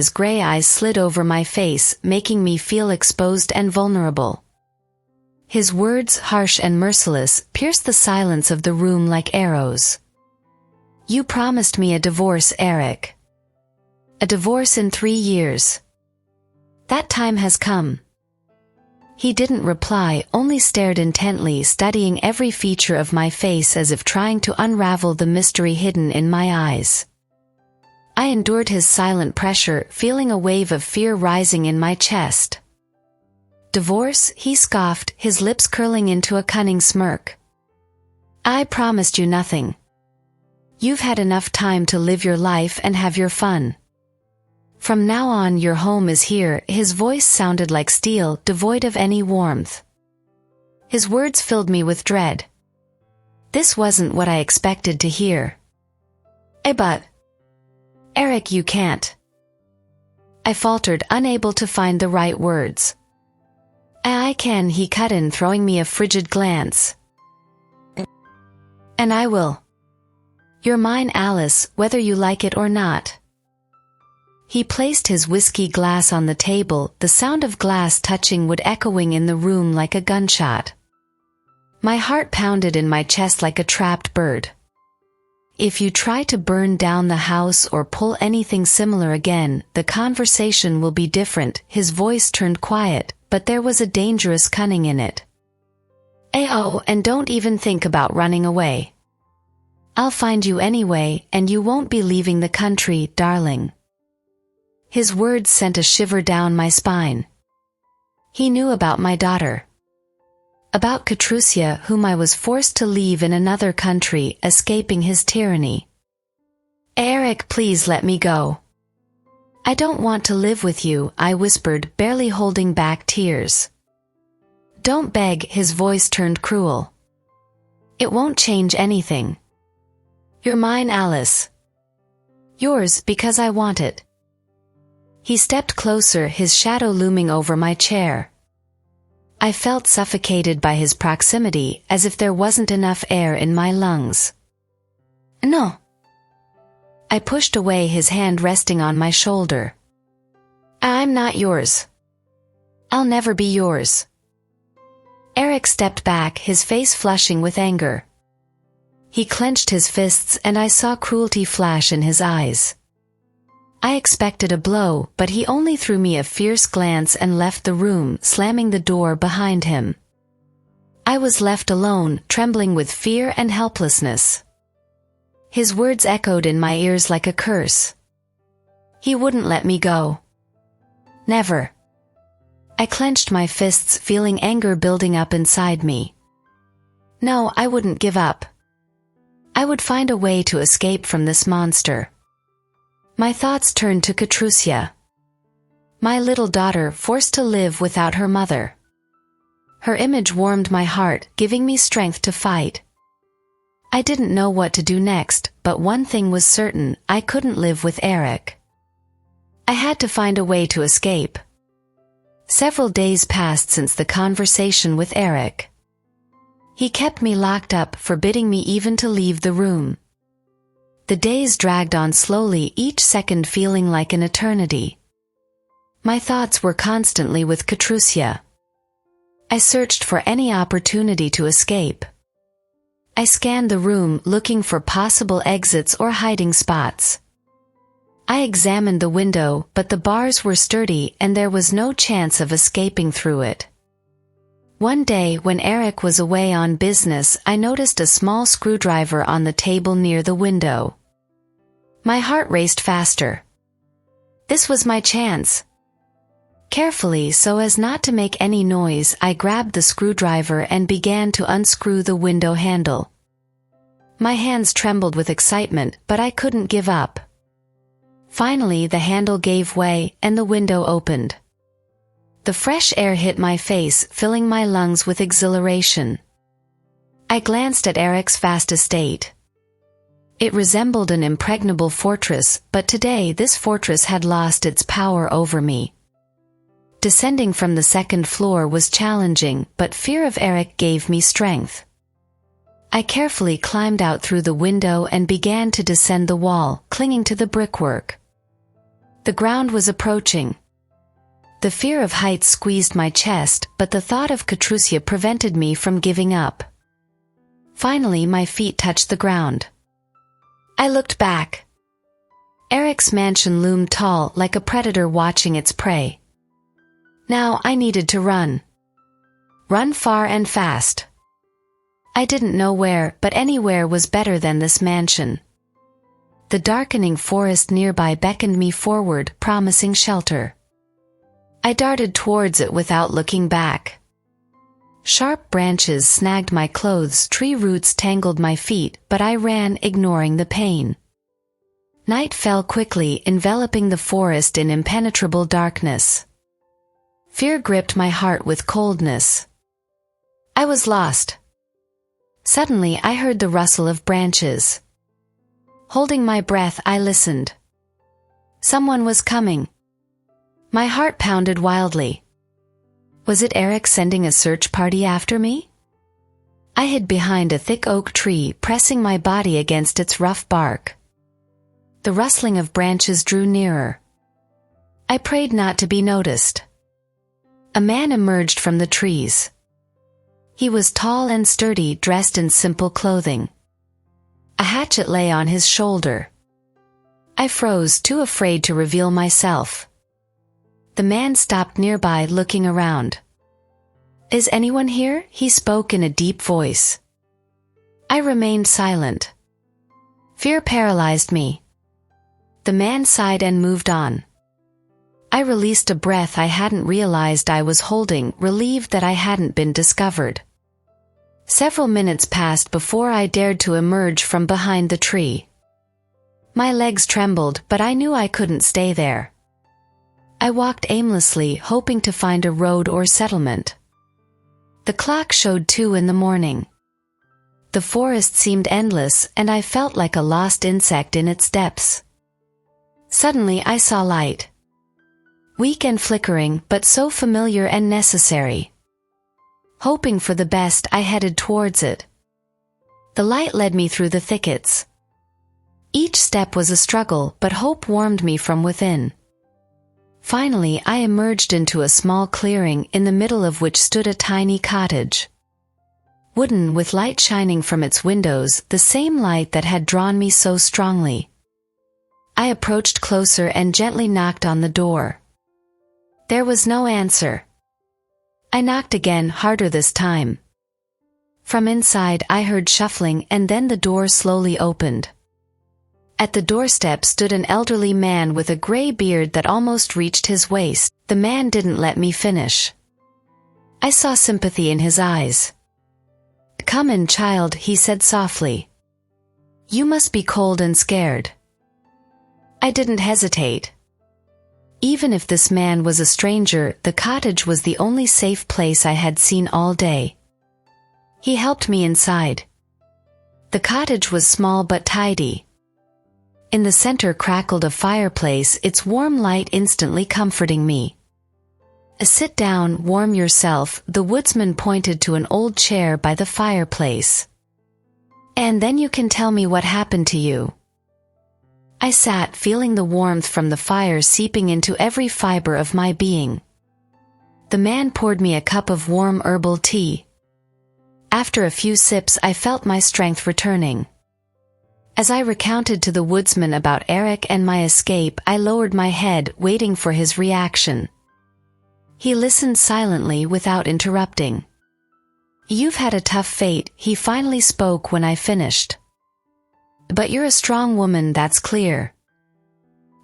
His gray eyes slid over my face, making me feel exposed and vulnerable. His words, harsh and merciless, pierced the silence of the room like arrows. "You promised me a divorce, Eric. A divorce in 3 years. That time has come." He didn't reply, only stared intently, studying every feature of my face as if trying to unravel the mystery hidden in my eyes. I endured his silent pressure, feeling a wave of fear rising in my chest. "Divorce?" he scoffed, his lips curling into a cunning smirk. "I promised you nothing. You've had enough time to live your life and have your fun. From now on your home is here." His voice sounded like steel, devoid of any warmth. His words filled me with dread. This wasn't what I expected to hear. But Eric, you can't." I faltered, unable to find the right words. "I can," he cut in, throwing me a frigid glance. "And I will. You're mine, Alice, whether you like it or not." He placed his whiskey glass on the table, the sound of glass touching wood echoing in the room like a gunshot. My heart pounded in my chest like a trapped bird. "If you try to burn down the house or pull anything similar again, the conversation will be different." His voice turned quiet, but there was a dangerous cunning in it. "Oh, and don't even think about running away. I'll find you anyway, and you won't be leaving the country, darling." His words sent a shiver down my spine. He knew about my daughter. About Katrusia, whom I was forced to leave in another country, escaping his tyranny. "Eric, please let me go. I don't want to live with you," I whispered, barely holding back tears. "Don't beg," his voice turned cruel. "It won't change anything. You're mine, Alice. Yours because I want it." He stepped closer, his shadow looming over my chair. I felt suffocated by his proximity, as if there wasn't enough air in my lungs. "No." I pushed away, his hand resting on my shoulder. "I'm not yours. I'll never be yours." Eric stepped back, his face flushing with anger. He clenched his fists, and I saw cruelty flash in his eyes. I expected a blow, but he only threw me a fierce glance and left the room, slamming the door behind him. I was left alone, trembling with fear and helplessness. His words echoed in my ears like a curse. He wouldn't let me go. Never. I clenched my fists, feeling anger building up inside me. No, I wouldn't give up. I would find a way to escape from this monster. My thoughts turned to Katrusia. My little daughter, forced to live without her mother. Her image warmed my heart, giving me strength to fight. I didn't know what to do next, but one thing was certain: I couldn't live with Eric. I had to find a way to escape. Several days passed since the conversation with Eric. He kept me locked up, forbidding me even to leave the room. The days dragged on slowly, each second feeling like an eternity. My thoughts were constantly with Katrusia. I searched for any opportunity to escape. I scanned the room, looking for possible exits or hiding spots. I examined the window, but the bars were sturdy and there was no chance of escaping through it. One day, when Eric was away on business, I noticed a small screwdriver on the table near the window. My heart raced faster. This was my chance. Carefully, so as not to make any noise, I grabbed the screwdriver and began to unscrew the window handle. My hands trembled with excitement, but I couldn't give up. Finally, the handle gave way, and the window opened. The fresh air hit my face, filling my lungs with exhilaration. I glanced at Eric's vast estate. It resembled an impregnable fortress, but today this fortress had lost its power over me. Descending from the second floor was challenging, but fear of Eric gave me strength. I carefully climbed out through the window and began to descend the wall, clinging to the brickwork. The ground was approaching. The fear of heights squeezed my chest, but the thought of Katrusia prevented me from giving up. Finally, my feet touched the ground. I looked back. Eric's mansion loomed tall, like a predator watching its prey. Now I needed to run. Run far and fast. I didn't know where, but anywhere was better than this mansion. The darkening forest nearby beckoned me forward, promising shelter. I darted towards it without looking back. Sharp branches snagged my clothes, tree roots tangled my feet, but I ran, ignoring the pain. Night fell quickly, enveloping the forest in impenetrable darkness. Fear gripped my heart with coldness. I was lost. Suddenly I heard the rustle of branches. Holding my breath, I listened. Someone was coming. My heart pounded wildly. Was it Eric sending a search party after me? I hid behind a thick oak tree, pressing my body against its rough bark. The rustling of branches drew nearer. I prayed not to be noticed. A man emerged from the trees. He was tall and sturdy, dressed in simple clothing. A hatchet lay on his shoulder. I froze, too afraid to reveal myself. The man stopped nearby, looking around. "Is anyone here?" he spoke in a deep voice. I remained silent. Fear paralyzed me. The man sighed and moved on. I released a breath I hadn't realized I was holding, relieved that I hadn't been discovered. Several minutes passed before I dared to emerge from behind the tree. My legs trembled, but I knew I couldn't stay there. I walked aimlessly, hoping to find a road or settlement. The clock showed 2 in the morning. The forest seemed endless, and I felt like a lost insect in its depths. Suddenly I saw light. Weak and flickering, but so familiar and necessary. Hoping for the best, I headed towards it. The light led me through the thickets. Each step was a struggle, but hope warmed me from within. Finally, I emerged into a small clearing, in the middle of which stood a tiny cottage. Wooden, with light shining from its windows, the same light that had drawn me so strongly. I approached closer and gently knocked on the door. There was no answer. I knocked again, harder this time. From inside I heard shuffling, and then the door slowly opened. At the doorstep stood an elderly man with a gray beard that almost reached his waist. The man didn't let me finish. I saw sympathy in his eyes. "Come in, child," he said softly. "You must be cold and scared." I didn't hesitate. Even if this man was a stranger, the cottage was the only safe place I had seen all day. He helped me inside. The cottage was small but tidy. In the center crackled a fireplace, its warm light instantly comforting me. "Sit down, warm yourself," the woodsman pointed to an old chair by the fireplace. "And then you can tell me what happened to you." I sat, feeling the warmth from the fire seeping into every fiber of my being. The man poured me a cup of warm herbal tea. After a few sips, I felt my strength returning. As I recounted to the woodsman about Eric and my escape, I lowered my head, waiting for his reaction. He listened silently without interrupting. "You've had a tough fate," he finally spoke when I finished. "But you're a strong woman, that's clear."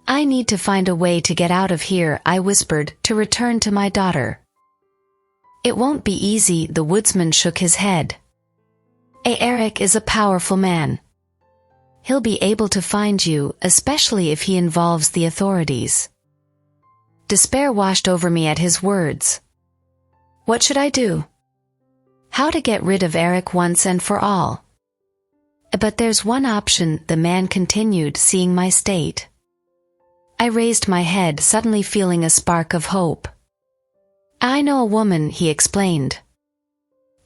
"I need to find a way to get out of here," I whispered, "to return to my daughter." "It won't be easy," the woodsman shook his head. "Eric is a powerful man. He'll be able to find you, especially if he involves the authorities." Despair washed over me at his words. What should I do? How to get rid of Eric once and for all? "But there's one option," the man continued, seeing my state. I raised my head, suddenly feeling a spark of hope. "I know a woman," he explained.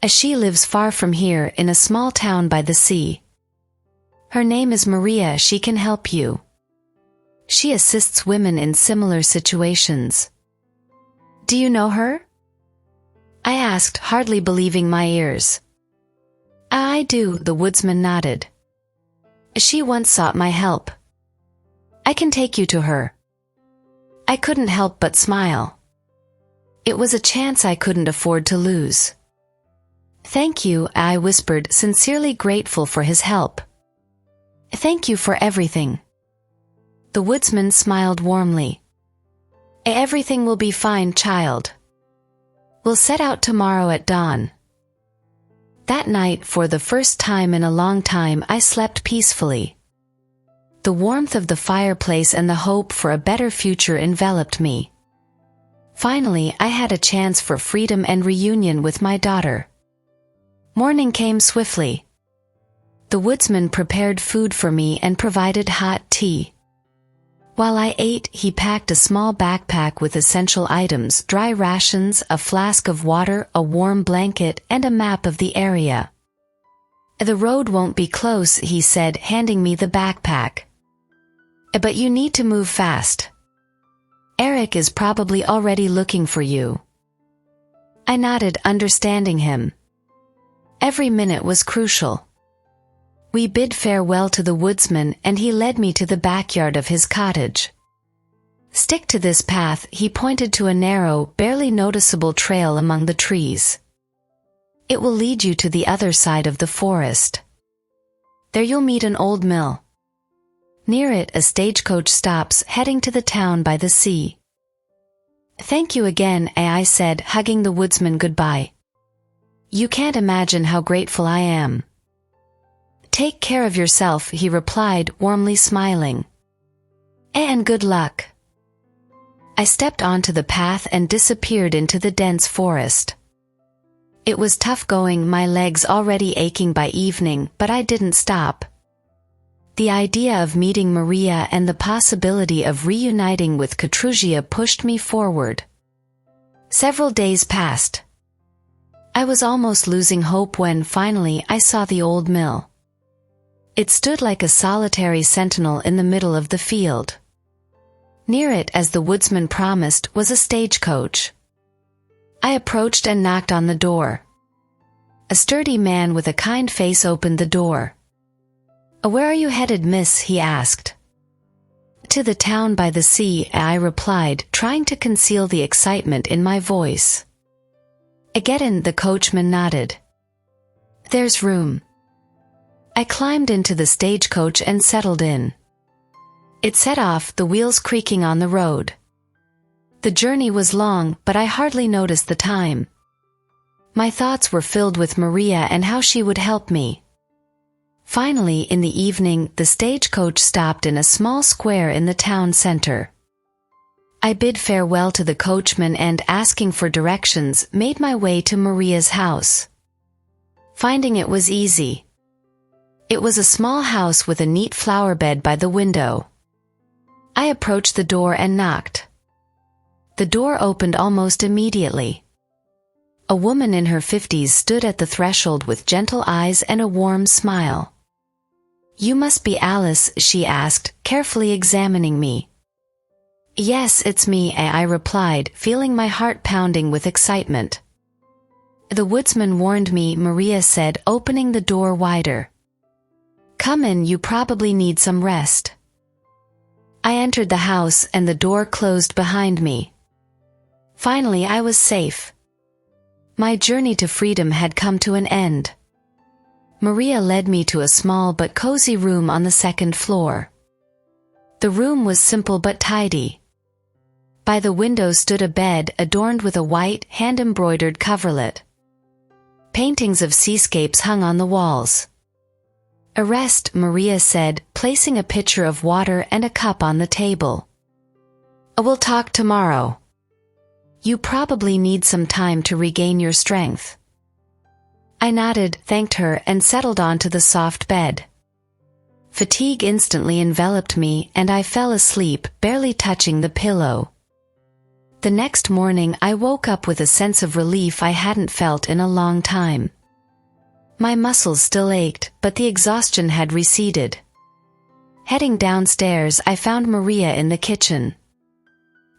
"She lives far from here, in a small town by the sea. Her name is Maria. She can help you. She assists women in similar situations. Do you know her? I asked, hardly believing my ears. I do, the woodsman nodded. She once sought my help. I can take you to her. I couldn't help but smile. It was a chance I couldn't afford to lose. Thank you, I whispered, sincerely grateful for his help. Thank you for everything. The woodsman smiled warmly. Everything will be fine, child. We'll set out tomorrow at dawn. That night, for the first time in a long time, I slept peacefully. The warmth of the fireplace and the hope for a better future enveloped me. Finally, I had a chance for freedom and reunion with my daughter. Morning came swiftly. The woodsman prepared food for me and provided hot tea. While I ate, he packed a small backpack with essential items: dry rations, a flask of water, a warm blanket, and a map of the area. The road won't be close, he said, handing me the backpack. But you need to move fast. Eric is probably already looking for you. I nodded, understanding him. Every minute was crucial. We bid farewell to the woodsman, and he led me to the backyard of his cottage. Stick to this path, he pointed to a narrow, barely noticeable trail among the trees. It will lead you to the other side of the forest. There you'll meet an old mill. Near it, a stagecoach stops, heading to the town by the sea. Thank you again, I said, hugging the woodsman goodbye. You can't imagine how grateful I am. Take care of yourself, he replied, warmly smiling. And good luck. I stepped onto the path and disappeared into the dense forest. It was tough going, my legs already aching by evening, but I didn't stop. The idea of meeting Maria and the possibility of reuniting with Katrusia pushed me forward. Several days passed. I was almost losing hope when, finally, I saw the old mill. It stood like a solitary sentinel in the middle of the field. Near it, as the woodsman promised, was a stagecoach. I approached and knocked on the door. A sturdy man with a kind face opened the door. Where are you headed, miss? He asked. To the town by the sea, I replied, trying to conceal the excitement in my voice. Get in, the coachman nodded. There's room. I climbed into the stagecoach and settled in. It set off, the wheels creaking on the road. The journey was long, but I hardly noticed the time. My thoughts were filled with Maria and how she would help me. Finally, in the evening, the stagecoach stopped in a small square in the town center. I bid farewell to the coachman and, asking for directions, made my way to Maria's house. Finding it was easy. It was a small house with a neat flower bed by the window. I approached the door and knocked. The door opened almost immediately. A woman in her 50s stood at the threshold with gentle eyes and a warm smile. You must be Alice, she asked, carefully examining me. Yes, it's me, I replied, feeling my heart pounding with excitement. The woodsman warned me, Maria said, opening the door wider. Come in, you probably need some rest. I entered the house and the door closed behind me. Finally, I was safe. My journey to freedom had come to an end. Maria led me to a small but cozy room on the second floor. The room was simple but tidy. By the window stood a bed adorned with a white, hand-embroidered coverlet. Paintings of seascapes hung on the walls. A rest, Maria said, placing a pitcher of water and a cup on the table. We'll talk tomorrow. You probably need some time to regain your strength. I nodded, thanked her, and settled onto the soft bed. Fatigue instantly enveloped me, and I fell asleep, barely touching the pillow. The next morning, I woke up with a sense of relief I hadn't felt in a long time. My muscles still ached, but the exhaustion had receded. Heading downstairs, I found Maria in the kitchen.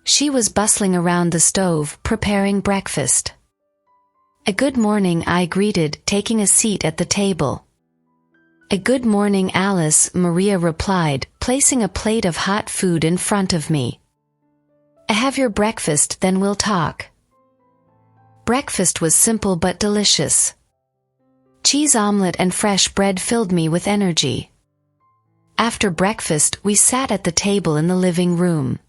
She was bustling around the stove, preparing breakfast. "A good morning," I greeted, taking a seat at the table. "A good morning, Alice," Maria replied, placing a plate of hot food in front of me. "Have your breakfast, then we'll talk." Breakfast was simple but delicious. Cheese omelette and fresh bread filled me with energy. After breakfast, we sat at the table in the living room.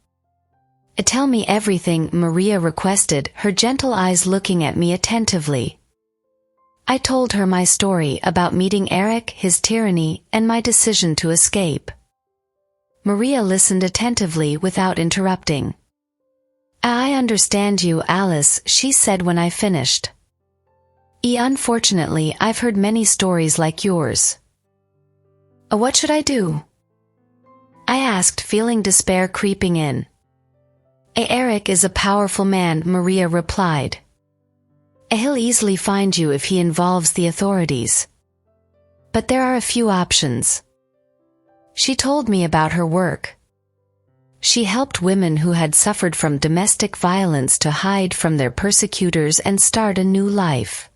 "Tell me everything," Maria requested, her gentle eyes looking at me attentively. I told her my story about meeting Eric, his tyranny, and my decision to escape. Maria listened attentively without interrupting. "I understand you, Alice," she said when I finished. "Unfortunately, I've heard many stories like yours." "What should I do?" I asked, feeling despair creeping in. "Eric is a powerful man," Maria replied. "He'll easily find you if he involves the authorities. But there are a few options." She told me about her work. She helped women who had suffered from domestic violence to hide from their persecutors and start a new life.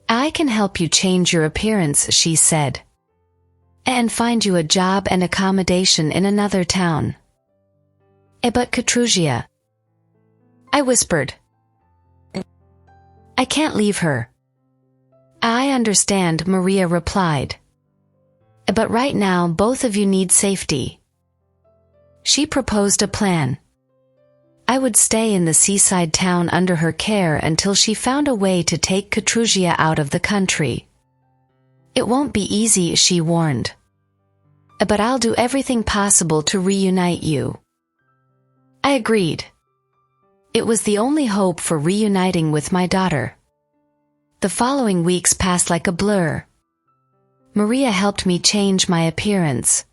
"I can help you change your appearance," she said. "And find you a job and accommodation in another town." "But Katrusia," I whispered. "I can't leave her." "I understand," Maria replied. "But right now both of you need safety." She proposed a plan. I would stay in the seaside town under her care until she found a way to take Katrusia out of the country. "It won't be easy," she warned. "But I'll do everything possible to reunite you." I agreed. It was the only hope for reuniting with my daughter. The following weeks passed like a blur. Maria helped me change my appearance.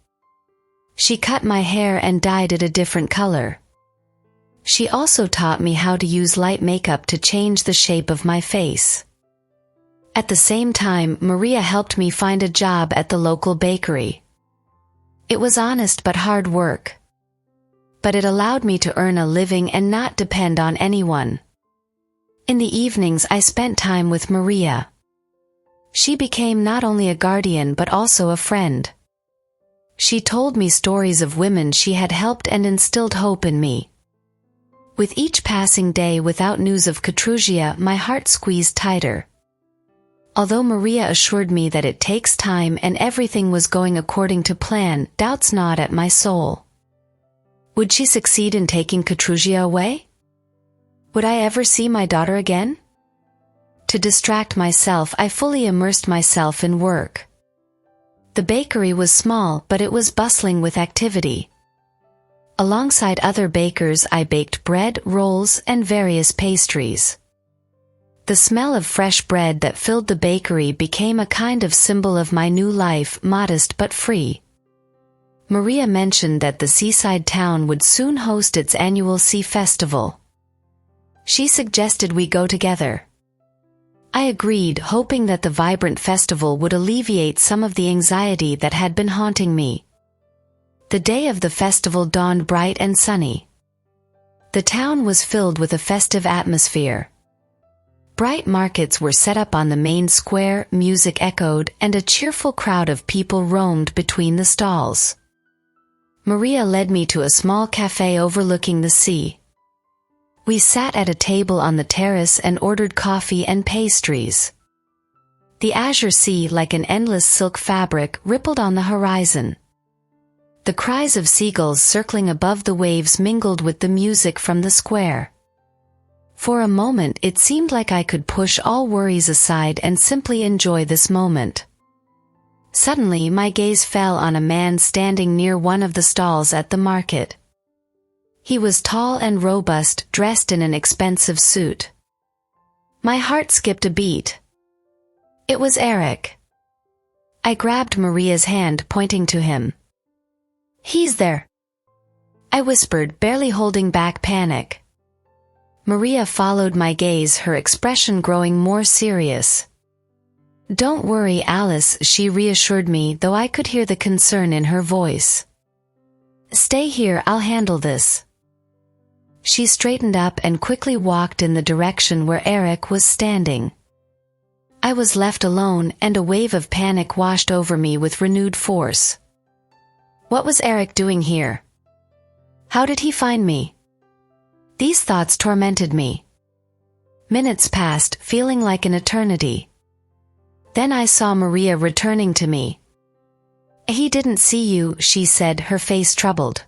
She cut my hair and dyed it a different color. She also taught me how to use light makeup to change the shape of my face. At the same time, Maria helped me find a job at the local bakery. It was honest but hard work. But it allowed me to earn a living and not depend on anyone. In the evenings, I spent time with Maria. She became not only a guardian but also a friend. She told me stories of women she had helped and instilled hope in me. With each passing day without news of Katrusia, my heart squeezed tighter. Although Maria assured me that it takes time and everything was going according to plan, doubts gnawed at my soul. Would she succeed in taking Katrusia away? Would I ever see my daughter again? To distract myself, I fully immersed myself in work. The bakery was small, but it was bustling with activity. Alongside other bakers, I baked bread, rolls, and various pastries. The smell of fresh bread that filled the bakery became a kind of symbol of my new life, modest but free. Maria mentioned that the seaside town would soon host its annual sea festival. She suggested we go together. I agreed, hoping that the vibrant festival would alleviate some of the anxiety that had been haunting me. The day of the festival dawned bright and sunny. The town was filled with a festive atmosphere. Bright markets were set up on the main square, music echoed, and a cheerful crowd of people roamed between the stalls. Maria led me to a small cafe overlooking the sea. We sat at a table on the terrace and ordered coffee and pastries. The azure sea, like an endless silk fabric, rippled on the horizon. The cries of seagulls circling above the waves mingled with the music from the square. For a moment it seemed like I could push all worries aside and simply enjoy this moment. Suddenly my gaze fell on a man standing near one of the stalls at the market. He was tall and robust, dressed in an expensive suit. My heart skipped a beat. It was Eric. I grabbed Maria's hand, pointing to him. "He's there," I whispered, barely holding back panic. Maria followed my gaze, her expression growing more serious. "Don't worry, Alice," she reassured me, though I could hear the concern in her voice. "Stay here, I'll handle this." She straightened up and quickly walked in the direction where Eric was standing. I was left alone, and a wave of panic washed over me with renewed force. What was Eric doing here? How did he find me? These thoughts tormented me. Minutes passed, feeling like an eternity. Then I saw Maria returning to me. "He didn't see you," she said, her face troubled.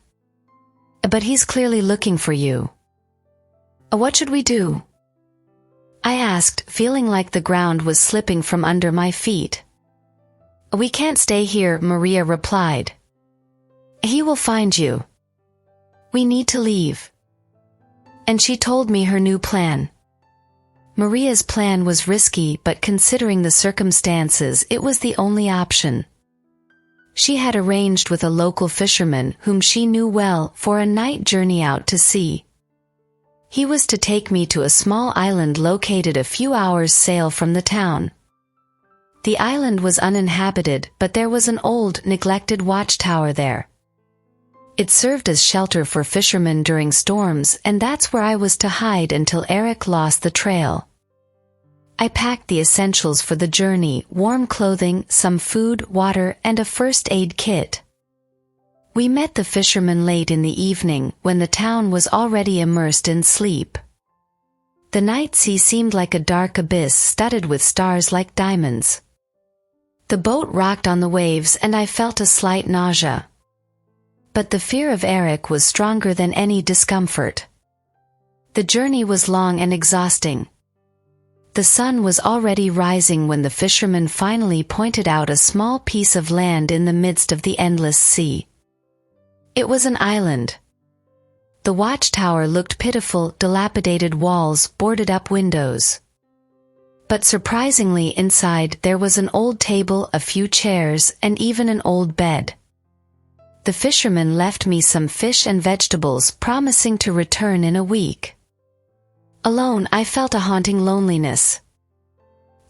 "But he's clearly looking for you." "What should we do?" I asked, feeling like the ground was slipping from under my feet. "We can't stay here," Maria replied. "He will find you. We need to leave." And she told me her new plan. Maria's plan was risky, but considering the circumstances, it was the only option. She had arranged with a local fisherman whom she knew well for a night journey out to sea. He was to take me to a small island located a few hours' sail from the town. The island was uninhabited, but there was an old, neglected watchtower there. It served as shelter for fishermen during storms, and that's where I was to hide until Eric lost the trail. I packed the essentials for the journey: warm clothing, some food, water, and a first aid kit. We met the fisherman late in the evening, when the town was already immersed in sleep. The night sea seemed like a dark abyss studded with stars like diamonds. The boat rocked on the waves and I felt a slight nausea. But the fear of Eric was stronger than any discomfort. The journey was long and exhausting. The sun was already rising when the fisherman finally pointed out a small piece of land in the midst of the endless sea. It was an island. The watchtower looked pitiful: dilapidated walls, boarded-up windows. But surprisingly, inside there was an old table, a few chairs, and even an old bed. The fisherman left me some fish and vegetables, promising to return in a week. Alone, I felt a haunting loneliness.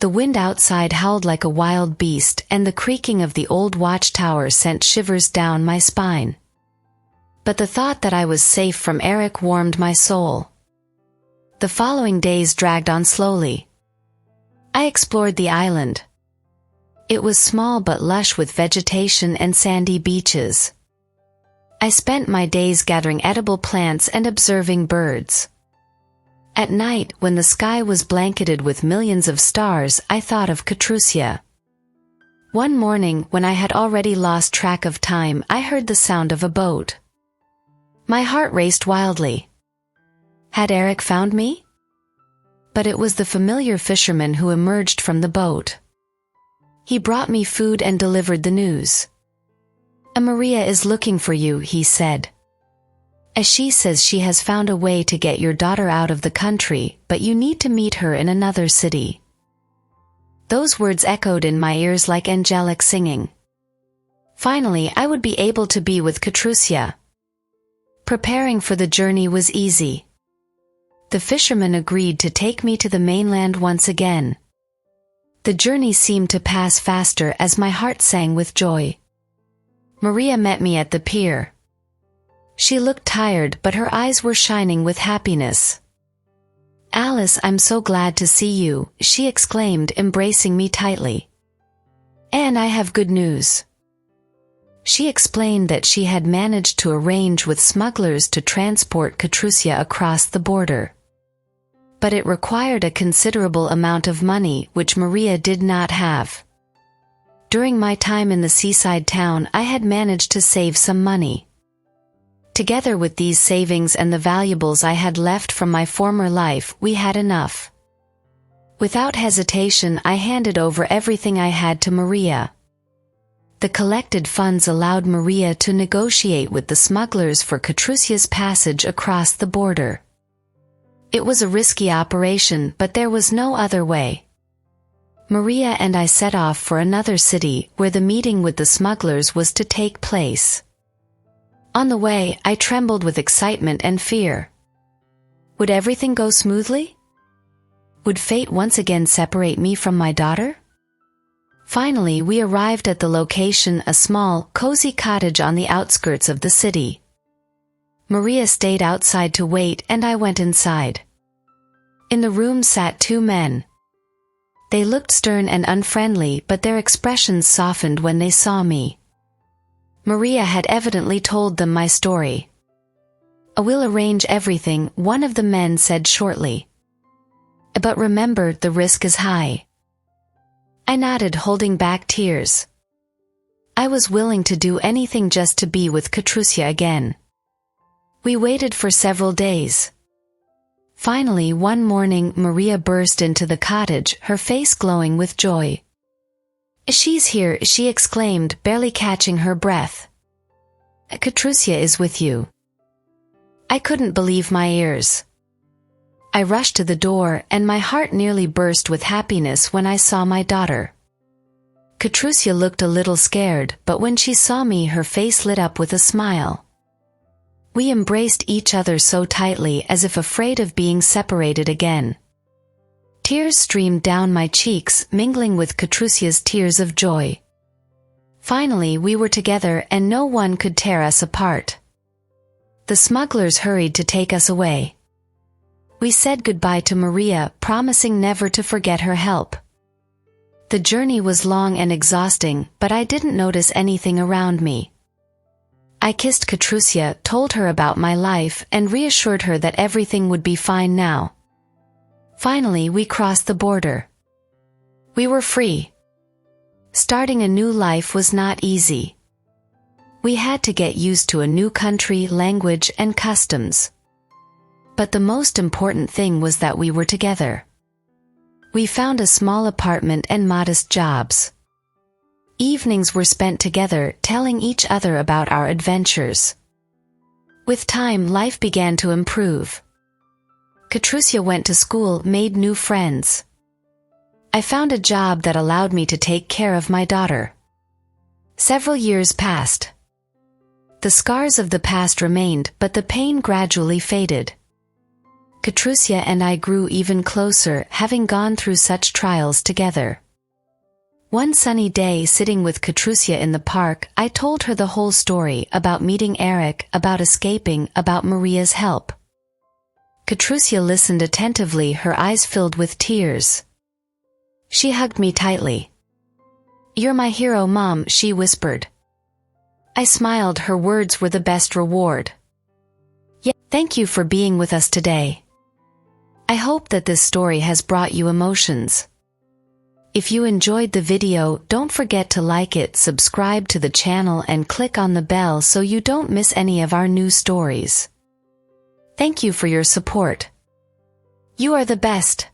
The wind outside howled like a wild beast, and the creaking of the old watchtower sent shivers down my spine. But the thought that I was safe from Eric warmed my soul. The following days dragged on slowly. I explored the island. It was small but lush with vegetation and sandy beaches. I spent my days gathering edible plants and observing birds. At night, when the sky was blanketed with millions of stars, I thought of Katrusia. One morning, when I had already lost track of time, I heard the sound of a boat. My heart raced wildly. Had Eric found me? But it was the familiar fisherman who emerged from the boat. He brought me food and delivered the news. "Maria is looking for you," he said. "She says she has found a way to get your daughter out of the country, but you need to meet her in another city." Those words echoed in my ears like angelic singing. Finally, I would be able to be with Katrusia. Preparing for the journey was easy. The fisherman agreed to take me to the mainland once again. The journey seemed to pass faster as my heart sang with joy. Maria met me at the pier. She looked tired, but her eyes were shining with happiness. "Alice, I'm so glad to see you," she exclaimed, embracing me tightly. "And I have good news." She explained that she had managed to arrange with smugglers to transport Katrusia across the border. But it required a considerable amount of money, which Maria did not have. During my time in the seaside town, I had managed to save some money. Together with these savings and the valuables I had left from my former life, we had enough. Without hesitation, I handed over everything I had to Maria. The collected funds allowed Maria to negotiate with the smugglers for Katrusia's passage across the border. It was a risky operation, but there was no other way. Maria and I set off for another city, where the meeting with the smugglers was to take place. On the way, I trembled with excitement and fear. Would everything go smoothly? Would fate once again separate me from my daughter? Finally, we arrived at the location, a small, cozy cottage on the outskirts of the city. Maria stayed outside to wait and I went inside. In the room sat two men. They looked stern and unfriendly, but their expressions softened when they saw me. Maria had evidently told them my story. "I will arrange everything," one of the men said shortly. "But remember, the risk is high." I nodded, holding back tears. I was willing to do anything just to be with Katrusia again. We waited for several days. Finally, one morning, Maria burst into the cottage, her face glowing with joy. "She's here," she exclaimed, barely catching her breath. "Katrusia is with you." I couldn't believe my ears. I rushed to the door, and my heart nearly burst with happiness when I saw my daughter. Katrusia looked a little scared, but when she saw me, her face lit up with a smile. We embraced each other so tightly, as if afraid of being separated again. Tears streamed down my cheeks, mingling with Katrusia's tears of joy. Finally, we were together, and no one could tear us apart. The smugglers hurried to take us away. We said goodbye to Maria, promising never to forget her help. The journey was long and exhausting, but I didn't notice anything around me. I kissed Katrusia, told her about my life, and reassured her that everything would be fine now. Finally, we crossed the border. We were free. Starting a new life was not easy. We had to get used to a new country, language, and customs. But the most important thing was that we were together. We found a small apartment and modest jobs. Evenings were spent together, telling each other about our adventures. With time, life began to improve. Katrusia went to school, made new friends. I found a job that allowed me to take care of my daughter. Several years passed. The scars of the past remained, but the pain gradually faded. Katrusia and I grew even closer, having gone through such trials together. One sunny day, sitting with Katrusia in the park, I told her the whole story, about meeting Eric, about escaping, about Maria's help. Katrusia listened attentively, her eyes filled with tears. She hugged me tightly. "You're my hero, Mom," she whispered. I smiled, her words were the best reward. "Yeah, thank you for being with us today. I hope that this story has brought you emotions. If you enjoyed the video, don't forget to like it, subscribe to the channel, and click on the bell so you don't miss any of our new stories. Thank you for your support. You are the best.